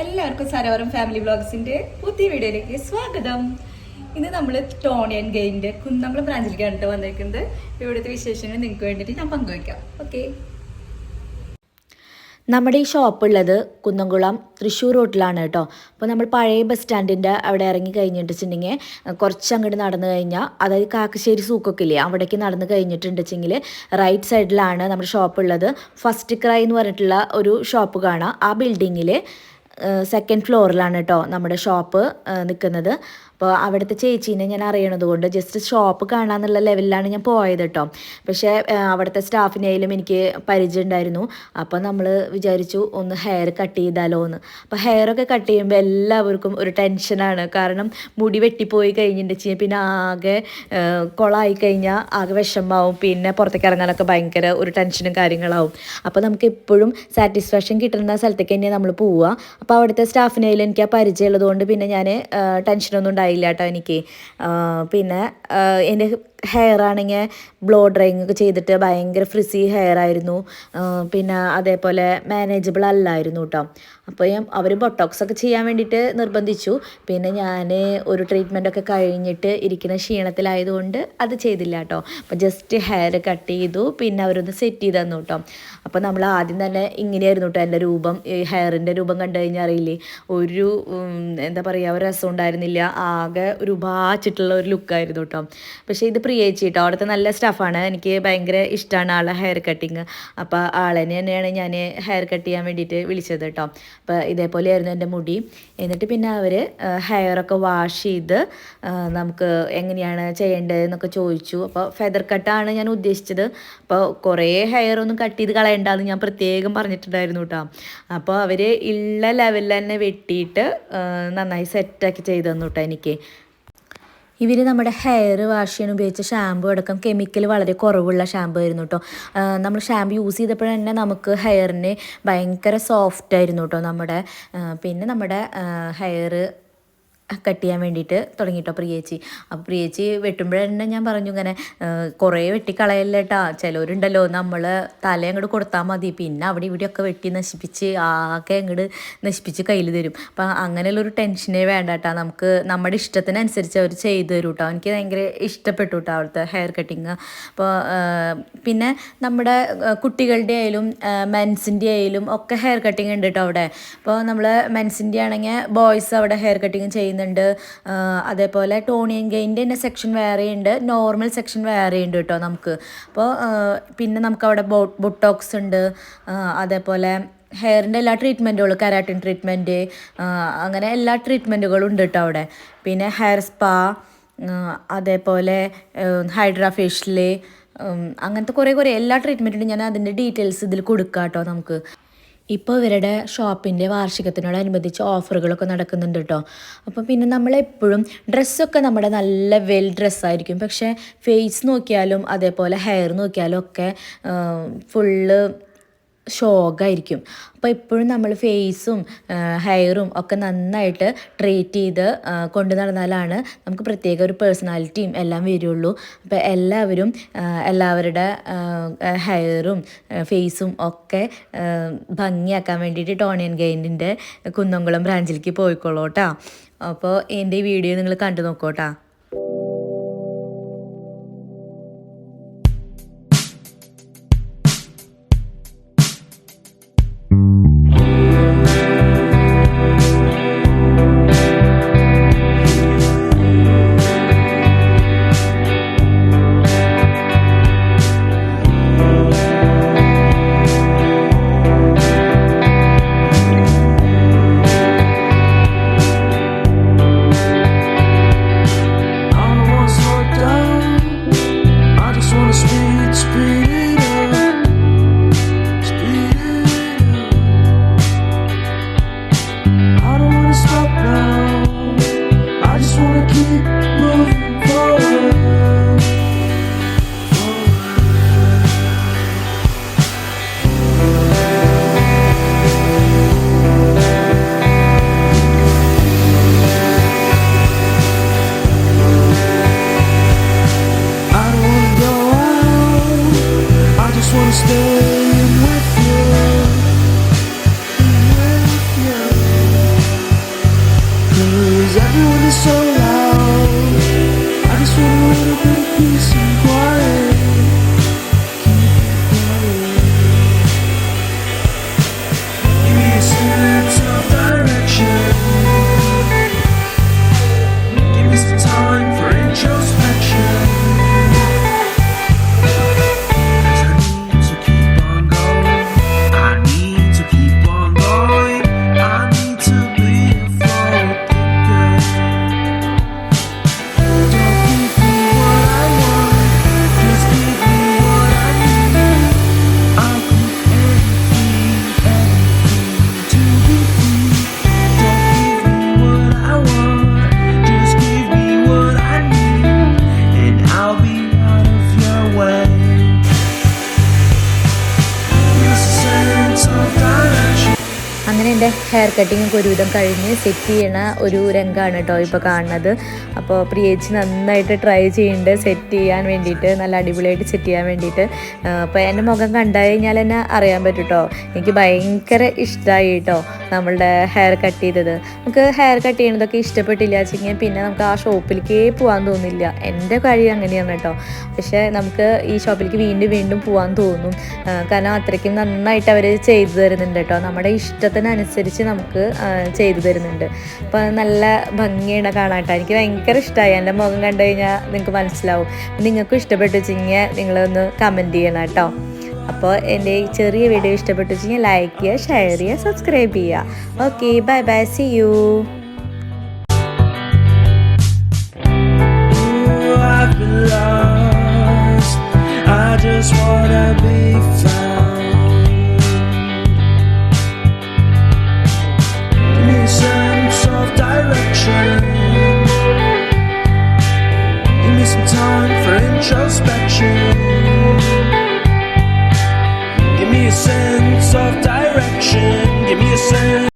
എല്ലാവർക്കും സരോവരം ഫാമിലി വ്ളോഗ്സിന്റെ പുതിയ വീഡിയോയിലേക്ക് സ്വാഗതം. ഇന്ന് നമ്മൾ ടോണി ആൻഡ് ഗെയിൻ്റെ കുന്നംകുളം ബ്രാഞ്ചിലേക്കാണ് വന്നിരിക്കുന്നത്. ഇവിടുത്തെ വിശേഷങ്ങൾ നിങ്ങൾക്ക് വേണ്ടിയിട്ട് ഞാൻ പങ്കുവയ്ക്കാം. ഓക്കെ, നമ്മുടെ ഈ ഷോപ്പുള്ളത് കുന്നംകുളം തൃശ്ശൂർ റോട്ടിലാണ് കേട്ടോ. അപ്പോൾ നമ്മൾ പഴയ ബസ് സ്റ്റാൻഡിൻ്റെ അവിടെ ഇറങ്ങി കഴിഞ്ഞിട്ടുണ്ടെങ്കിൽ കുറച്ച് അങ്ങോട്ട് നടന്നു കഴിഞ്ഞാൽ, അതായത് കാക്കശ്ശേരി സൂക്കൊക്കെ ഇല്ലേ, അവിടേക്ക് നടന്ന് കഴിഞ്ഞിട്ടുണ്ടെങ്കിൽ റൈറ്റ് സൈഡിലാണ് നമ്മുടെ ഷോപ്പുള്ളത്. ഫസ്റ്റ് ക്രൈ എന്ന് പറഞ്ഞിട്ടുള്ള ഒരു ഷോപ്പ് കാണാം. ആ ബിൽഡിങ്ങിൽ സെക്കൻഡ് ഫ്ലോറിലാണ് കേട്ടോ നമ്മുടെ ഷോപ്പ് നിൽക്കുന്നത്. അപ്പോൾ അവിടുത്തെ ചേച്ചീനെ ഞാൻ അറിയണത് കൊണ്ട് ജസ്റ്റ് ഷോപ്പ് കാണാമെന്നുള്ള ലെവലിലാണ് ഞാൻ പോയത് കേട്ടോ. പക്ഷേ അവിടുത്തെ സ്റ്റാഫിനെയും എനിക്ക് പരിചയം ഉണ്ടായിരുന്നു. അപ്പോൾ നമ്മൾ വിചാരിച്ചു ഒന്ന് ഹെയർ കട്ട് ചെയ്താലോ എന്ന്. അപ്പോൾ ഹെയറൊക്കെ കട്ട് ചെയ്യുമ്പോൾ എല്ലാവർക്കും ഒരു ടെൻഷനാണ്. കാരണം മുടി വെട്ടിപ്പോയി കഴിഞ്ഞിട്ടുണ്ടെങ്കിൽ പിന്നെ ആകെ കുളമായി കഴിഞ്ഞാൽ ആകെ വിഷമാവും. പിന്നെ പുറത്തേക്ക് ഇറങ്ങാനൊക്കെ ഭയങ്കര ഒരു ടെൻഷനും കാര്യങ്ങളാവും. അപ്പോൾ നമുക്ക് എപ്പോഴും സാറ്റിസ്ഫാക്ഷൻ കിട്ടുന്ന സ്ഥലത്തേക്ക് തന്നെ നമ്മൾ പോവുക. അപ്പോൾ അവിടുത്തെ സ്റ്റാഫിനെയും എനിക്ക് ആ പരിചയമുള്ളത് കൊണ്ട് പിന്നെ ഞാൻ ടെൻഷനൊന്നും ഉണ്ടായില്ല കേട്ടോ എനിക്ക്. പിന്നെ എൻ്റെ ഹെയർ ആണെങ്കിൽ ബ്ലോ ഡ്രൈയിങ് ഒക്കെ ചെയ്തിട്ട് ഭയങ്കര ഫ്രിസി ഹെയർ ആയിരുന്നു. പിന്നെ അതേപോലെ മാനേജബിൾ അല്ലായിരുന്നു കേട്ടോ. അപ്പോൾ അവർ ബൊട്ടോക്സ് ഒക്കെ ചെയ്യാൻ വേണ്ടിയിട്ട് നിർബന്ധിച്ചു. പിന്നെ ഞാൻ ഒരു ട്രീറ്റ്മെൻറ്റൊക്കെ കഴിഞ്ഞിട്ട് ഇരിക്കുന്ന ക്ഷീണത്തിലായതുകൊണ്ട് അത് ചെയ്തില്ല കേട്ടോ. അപ്പോൾ ജസ്റ്റ് ഹെയർ കട്ട് ചെയ്തു. പിന്നെ അവരൊന്ന് സെറ്റ് ചെയ്ത് തന്നു കേട്ടോ. അപ്പോൾ നമ്മൾ ആദ്യം തന്നെ ഇങ്ങനെയായിരുന്നു കേട്ടോ എൻ്റെ രൂപം. ഈ ഹെയറിൻ്റെ രൂപം കണ്ടു കഴിഞ്ഞാൽ അറിയില്ലേ, ഒരു എന്താ പറയുക, ഒരു രസം ഉണ്ടായിരുന്നില്ല. ആകെ ഒരു ബാച്ചിട്ടുള്ള ഒരു ലുക്കായിരുന്നു കേട്ടോ. പക്ഷേ ഇത് പ്രിയേച്ചി കേട്ടോ, അവിടുത്തെ നല്ല സ്റ്റാഫാണ്. എനിക്ക് ഭയങ്കര ഇഷ്ടമാണ് ആളെ ഹെയർ കട്ടിങ്. അപ്പോൾ ആളെന്നെ തന്നെയാണ് ഞാൻ ഹെയർ കട്ട് ചെയ്യാൻ വേണ്ടിയിട്ട് വിളിച്ചത് കേട്ടോ. അപ്പോൾ ഇതേപോലെയായിരുന്നു എൻ്റെ മുടി. എന്നിട്ട് പിന്നെ അവർ ഹെയറൊക്കെ വാഷ് ചെയ്ത് നമുക്ക് എങ്ങനെയാണ് ചെയ്യേണ്ടത് എന്നൊക്കെ ചോദിച്ചു. അപ്പോൾ ഫെദർ കട്ടാണ് ഞാൻ ഉദ്ദേശിച്ചത്. അപ്പോൾ കുറേ ഹെയർ ഒന്നും കട്ട് ചെയ്ത് കളയണ്ടെന്ന് ഞാൻ പ്രത്യേകം പറഞ്ഞിട്ടുണ്ടായിരുന്നു കേട്ടോ. അപ്പോൾ അവർ ഉള്ള ലെവലിൽ തന്നെ വെട്ടിയിട്ട് നന്നായി സെറ്റാക്കി ചെയ്തു തന്നു കേട്ടോ എനിക്ക്. ഇവർ നമ്മുടെ ഹെയർ വാഷ് ചെയ്യാൻ ഉപയോഗിച്ച ഷാമ്പു അടക്കം കെമിക്കൽ വളരെ കുറവുള്ള ഷാമ്പു ആയിരുന്നു കേട്ടോ. നമ്മൾ ഷാമ്പു യൂസ് ചെയ്തപ്പോൾ തന്നെ നമുക്ക് ഹെയറിന് ഭയങ്കര സോഫ്റ്റ് ആയിരുന്നു കേട്ടോ പിന്നെ നമ്മുടെ ഹെയർ കട്ട് ചെയ്യാൻ വേണ്ടിയിട്ട് തുടങ്ങിയിട്ടോ പ്രിയേച്ചി. അപ്പോൾ പ്രിയേച്ചി വെട്ടുമ്പോഴന്നെ ഞാൻ പറഞ്ഞു, ഇങ്ങനെ കുറേ വെട്ടിക്കളയല്ലേ കേട്ടോ, ചിലവരുണ്ടല്ലോ നമ്മൾ തല അങ്ങോട്ട് കൊടുത്താൽ മതി, പിന്നെ അവിടെ ഇവിടെയൊക്കെ വെട്ടി നശിപ്പിച്ച് ആകെ അങ്ങോട്ട് നശിപ്പിച്ച് കയ്യിൽ തരും. അപ്പം അങ്ങനെയുള്ളൊരു ടെൻഷനേ വേണ്ട കേട്ടോ. നമുക്ക് നമ്മുടെ ഇഷ്ടത്തിനനുസരിച്ച് അവർ ചെയ്തു തരും കേട്ടോ. എനിക്ക് ഭയങ്കര ഇഷ്ടപ്പെട്ടു കേട്ടോ അവിടുത്തെ ഹെയർ കട്ടിങ്. അപ്പോൾ പിന്നെ നമ്മുടെ കുട്ടികളുടെ ആയാലും മെൻസിൻ്റെ ആയാലും ഒക്കെ ഹെയർ കട്ടിങ് ഉണ്ട് കേട്ടോ അവിടെ. അപ്പോൾ നമ്മൾ മെൻസിൻ്റെ ആണെങ്കിൽ ബോയ്സ് അവിടെ ഹെയർ കട്ടിങ് ചെയ്യുന്നുണ്ട്. അതേപോലെ ടോണി ആൻഡ് ഗെയിൻ്റെ തന്നെ സെക്ഷൻ വേറെ ഉണ്ട്, നോർമൽ സെക്ഷൻ വേറെ ഉണ്ട് കേട്ടോ നമുക്ക്. അപ്പോൾ പിന്നെ നമുക്കവിടെ ബൊട്ടോക്സ് ഉണ്ട്. അതേപോലെ ഹെയറിൻ്റെ എല്ലാ ട്രീറ്റ്മെൻറ്റുകളും, കെരാട്ടിൻ ട്രീറ്റ്മെൻറ്റ്, അങ്ങനെ എല്ലാ ട്രീറ്റ്മെൻറ്റുകളും ഉണ്ട് കേട്ടോ അവിടെ. പിന്നെ ഹെയർ സ്പാ, അതേപോലെ ഹൈഡ്രാ ഫേഷ്യൽ, അങ്ങനത്തെ കുറേ എല്ലാ ട്രീറ്റ്മെൻറ്റും ഞാൻ അതിൻ്റെ ഡീറ്റെയിൽസ് ഇതിൽ കൊടുക്കാം കേട്ടോ നമുക്ക്. ഇപ്പോൾ ഇവരുടെ ഷോപ്പിൻ്റെ വാർഷികത്തിനോടനുബന്ധിച്ച് ഓഫറുകളൊക്കെ നടക്കുന്നുണ്ട് കേട്ടോ. അപ്പോൾ പിന്നെ നമ്മളെപ്പോഴും ഡ്രസ്സൊക്കെ നമ്മുടെ നല്ല വെൽ ഡ്രസ്സായിരിക്കും. പക്ഷേ ഫേസ് നോക്കിയാലും അതേപോലെ ഹെയർ നോക്കിയാലും ഒക്കെ ഫുള്ള് ഷോക്കായിരിക്കും. അപ്പോൾ എപ്പോഴും നമ്മൾ ഫേസും ഹെയറും ഒക്കെ നന്നായിട്ട് ട്രീറ്റ് ചെയ്ത് കൊണ്ടു നടന്നാലാണ് നമുക്ക് പ്രത്യേക ഒരു പേഴ്സണാലിറ്റിയും എല്ലാം വരുള്ളൂ. അപ്പോൾ എല്ലാവരും എല്ലാവരുടെ ഹെയറും ഫേസും ഒക്കെ ഭംഗിയാക്കാൻ വേണ്ടിയിട്ട് ടോണി ആൻഡ് ഗെയിൻ്റെ കുന്നംകുളം ബ്രാഞ്ചിലേക്ക് പോയിക്കോളൂ കേട്ടോ. അപ്പോൾ എൻ്റെ ഈ വീഡിയോ നിങ്ങൾ കണ്ടു നോക്കൂ. is so loud. I just want a little bit of peace and quiet. Keep it going. Give me a sense of direction. Give me some time for introspection. 'Cause I need to keep on going. I need to keep on going. I need to be afloat again. Don't give me what I want, just give me what I need. I'll do anything to be free. Don't give me what I want, just give me what I need, and I'll be out of your way. Use a sense of direction. അങ്ങനെ എൻ്റെ hair കട്ടിങ്ങൊക്കെ ഒരുവിധം കഴിഞ്ഞ് set ചെയ്യണ ഒരു രംഗമാണ് കേട്ടോ ഇപ്പോൾ കാണുന്നത്. അപ്പോൾ പ്രിയേച്ചി നന്നായിട്ട് ട്രൈ ചെയ്യുന്നുണ്ട് സെറ്റ് ചെയ്യാൻ വേണ്ടിയിട്ട്, നല്ല അടിപൊളിയായിട്ട് സെറ്റ് ചെയ്യാൻ വേണ്ടിയിട്ട്. അപ്പോൾ എൻ്റെ മുഖം കണ്ടു കഴിഞ്ഞാൽ തന്നെ അറിയാൻ പറ്റും കേട്ടോ, എനിക്ക് ഭയങ്കര ഇഷ്ടമായി കേട്ടോ നമ്മളുടെ ഹെയർ കട്ട് ചെയ്തത്. നമുക്ക് ഹെയർ കട്ട് ചെയ്യണതൊക്കെ ഇഷ്ടപ്പെട്ടില്ല വെച്ചെങ്കിൽ പിന്നെ നമുക്ക് ആ ഷോപ്പിലേക്ക് പോകാൻ തോന്നില്ല. എൻ്റെ കാര്യം അങ്ങനെയാണ് കേട്ടോ. പക്ഷേ നമുക്ക് ഈ ഷോപ്പിലേക്ക് വീണ്ടും വീണ്ടും പോകാൻ തോന്നും, കാരണം അത്രയ്ക്കും നന്നായിട്ട് അവർ ചെയ്തു തരുന്നുണ്ട് കേട്ടോ. നമ്മുടെ ഇഷ്ടത്തിനനുസരിച്ച് നമുക്ക് ചെയ്തു തരുന്നുണ്ട്. അപ്പോൾ നല്ല ഭംഗിയുടെ കാണാട്ടോ. എനിക്ക് ഭയങ്കര ഇഷ്ടമായി. എൻ്റെ മുഖം കണ്ടു കഴിഞ്ഞാൽ നിങ്ങൾക്ക് മനസ്സിലാവും. നിങ്ങൾക്കും ഇഷ്ടപ്പെട്ടു വെച്ചെങ്കിൽ നിങ്ങളൊന്ന് കമൻറ്റ് ചെയ്യണം കേട്ടോ. അപ്പോൾ എൻ്റെ ഈ ചെറിയ വീഡിയോ ഇഷ്ടപ്പെട്ടു വെച്ചെങ്കിൽ ലൈക്ക് ചെയ്യുക, ഷെയർ ചെയ്യുക, സബ്സ്ക്രൈബ് ചെയ്യുക. Okay, bye bye, see you. I've been lost. I just wanna be found. Give me a sense of direction. Give me some time for introspection. Give me a sense of direction. Give me a sense.